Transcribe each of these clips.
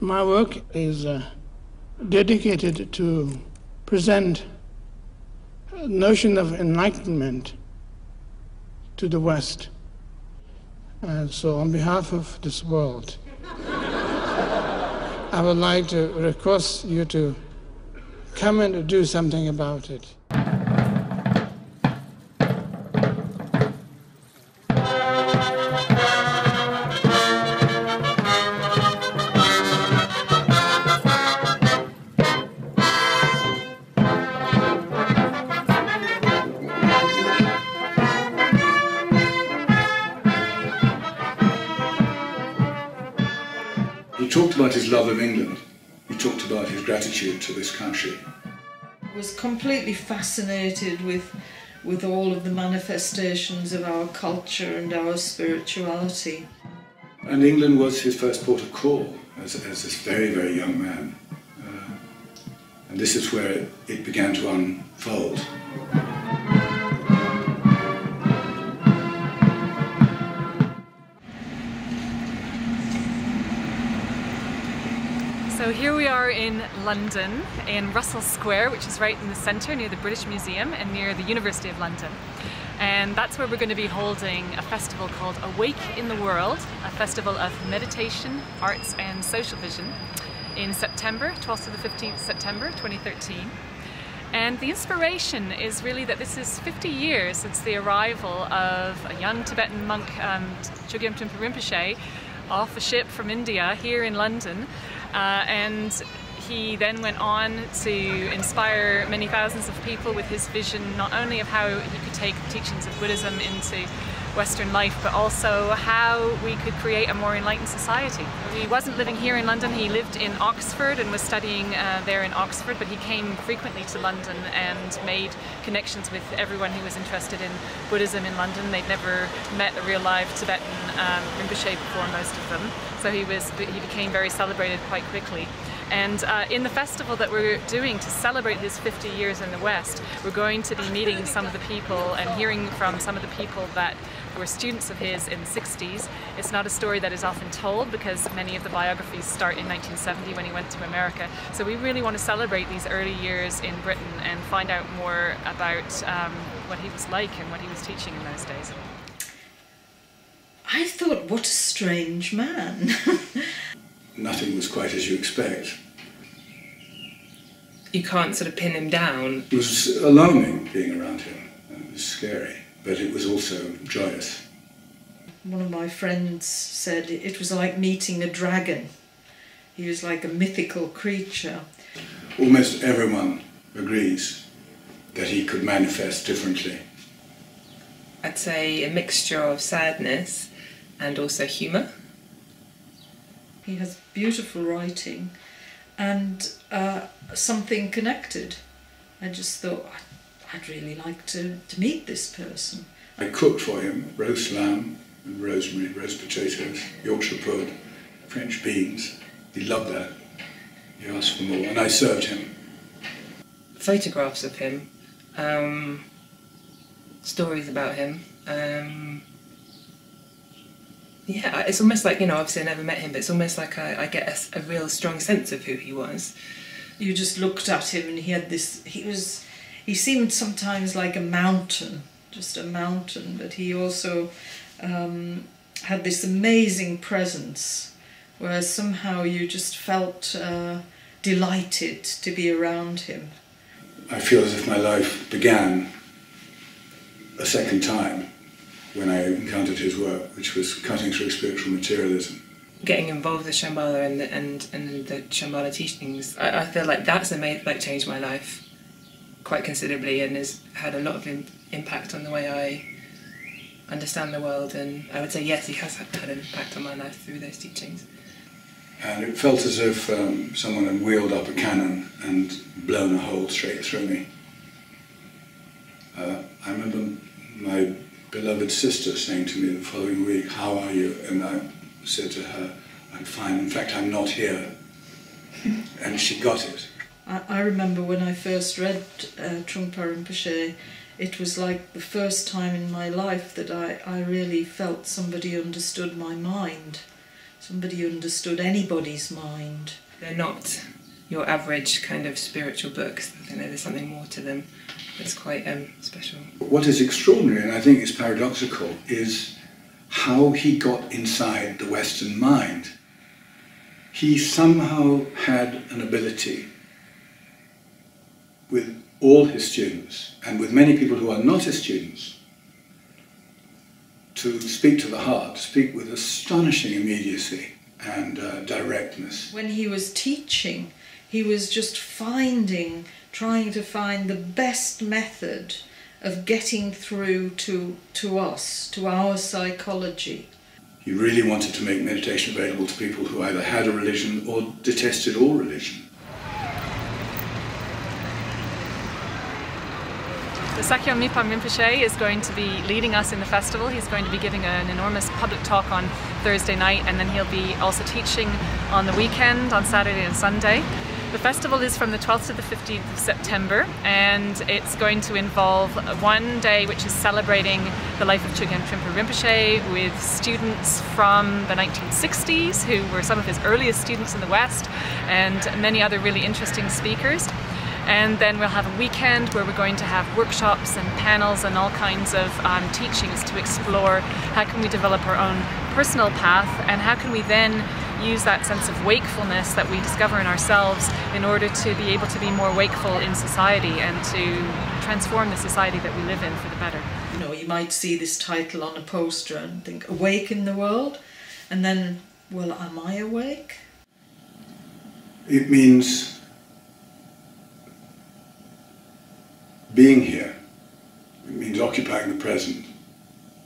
My work is dedicated to present a notion of enlightenment to the West. And so on behalf of this world, I would like to request you to come and do something about it. He talked about his love of England. He talked about his gratitude to this country. I was completely fascinated with all of the manifestations of our culture and our spirituality. And England was his first port of call as this very, very young man. And this is where it began to unfold. So here we are in London, in Russell Square, which is right in the centre near the British Museum and near the University of London. And that's where we're going to be holding a festival called Awake in the World, a festival of meditation, arts and social vision in September, 12th to the 15th September 2013. And the inspiration is really that this is 50 years since the arrival of a young Tibetan monk, Chögyam Trungpa Rimpoché, off a ship from India here in London. And he then went on to inspire many thousands of people with his vision, not only of how he could take the teachings of Buddhism into Western life, but also how we could create a more enlightened society. He wasn't living here in London, he lived in Oxford and was studying there in Oxford, but he came frequently to London and made connections with everyone who was interested in Buddhism in London. They'd never met a real live Tibetan Rinpoche before, most of them, so he became very celebrated quite quickly. And in the festival that we're doing to celebrate his 50 years in the West, we're going to be meeting some of the people and hearing from some of the people that were students of his in the 60s. It's not a story that is often told because many of the biographies start in 1970 when he went to America. So we really want to celebrate these early years in Britain and find out more about what he was like and what he was teaching in those days. I thought, what a strange man. Nothing was quite as you expect. You can't sort of pin him down. It was alarming being around him. It was scary, but it was also joyous. One of my friends said it was like meeting a dragon. He was like a mythical creature. Almost everyone agrees that he could manifest differently. I'd say a mixture of sadness and also humour. He has beautiful writing and something connected. I just thought, I'd really like to meet this person. I cooked for him roast lamb and rosemary, roast potatoes, Yorkshire pudding, French beans. He loved that. He asked for more, and I served him. Photographs of him, stories about him. Yeah, it's almost like, you know, obviously I never met him, but it's almost like I get a real strong sense of who he was. You just looked at him and he had this, he seemed sometimes like a mountain, just a mountain, but he also had this amazing presence where somehow you just felt delighted to be around him. I feel as if my life began a second time when I encountered his work, which was cutting through spiritual materialism. Getting involved with Shambhala and the Shambhala teachings, I feel like that's changed my life quite considerably and has had a lot of impact on the way I understand the world, and I would say yes, he has had an impact on my life through those teachings. And it felt as if someone had wheeled up a cannon and blown a hole straight through me. I remember my beloved sister saying to me the following week, "How are you?" And I said to her, "I'm fine. In fact, I'm not here." And she got it. I remember when I first read Trungpa Rinpoché, it was like the first time in my life that I really felt somebody understood my mind. somebody who understood anybody's mind. They're not your average kind of spiritual books. I think there's something more to them that's quite special. What is extraordinary, and I think is paradoxical, is how he got inside the Western mind. He somehow had an ability with all his students, and with many people who are not his students, to speak to the heart, speak with astonishing immediacy and directness. When he was teaching, he was just trying to find the best method of getting through to us, to our psychology. He really wanted to make meditation available to people who either had a religion or detested all religion. The Chögyam Trungpa Rimpoché is going to be leading us in the festival. He's going to be giving an enormous public talk on Thursday night, and then he'll be also teaching on the weekend, on Saturday and Sunday. The festival is from the 12th to the 15th of September, and it's going to involve one day which is celebrating the life of Chögyam Trungpa Rimpoché with students from the 1960s who were some of his earliest students in the West, and many other really interesting speakers. And then we'll have a weekend where we're going to have workshops and panels and all kinds of teachings to explore how can we develop our own personal path, and how can we then use that sense of wakefulness that we discover in ourselves in order to be able to be more wakeful in society and to transform the society that we live in for the better. You know, you might see this title on a poster and think, awake in the world, and then, well, am I awake? It means being here. It means occupying the present,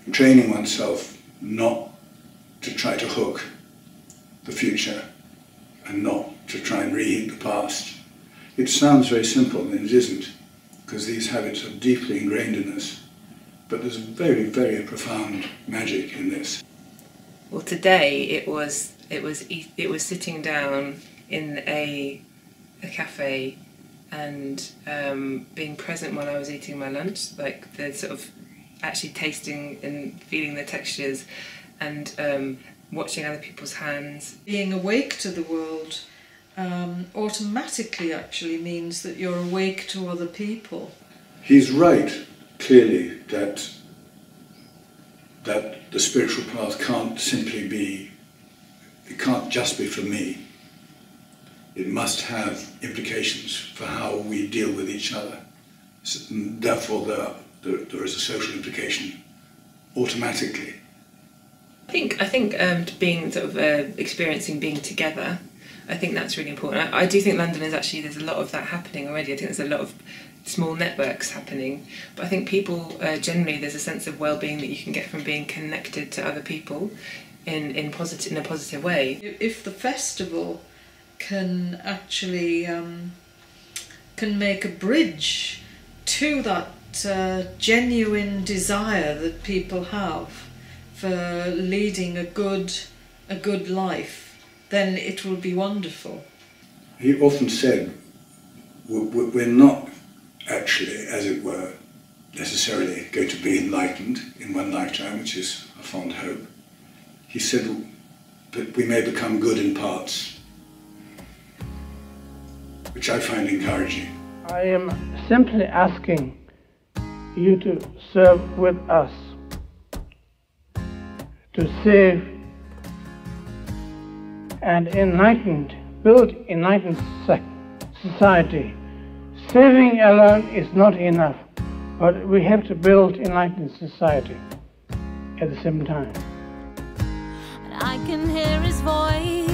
and training oneself not to try to hook the future and not to try and reheat the past. It sounds very simple, and it isn't, because these habits are deeply ingrained in us, but there's very, very profound magic in this. Well, today it was sitting down in a cafe and being present while I was eating my lunch, like the sort of actually tasting and feeling the textures, and watching other people's hands. Being awake to the world automatically actually means that you're awake to other people. He's right, clearly, that the spiritual path can't simply be, it can't just be for me. It must have implications for how we deal with each other. So, therefore, there is a social implication automatically. I think being sort of experiencing being together, I think that's really important. I do think London is actually, there's a lot of that happening already. I think there's a lot of small networks happening, but I think people generally, there's a sense of well-being that you can get from being connected to other people in a positive way. If the festival can actually can make a bridge to that genuine desire that people have for leading a good life, then it will be wonderful. He often said, we're not actually, as it were, necessarily going to be enlightened in one lifetime, which is a fond hope. He said that we may become good in parts, which I find encouraging. I am simply asking you to serve with us, to save and build enlightened society. Saving alone is not enough, but we have to build enlightened society at the same time. And I can hear his voice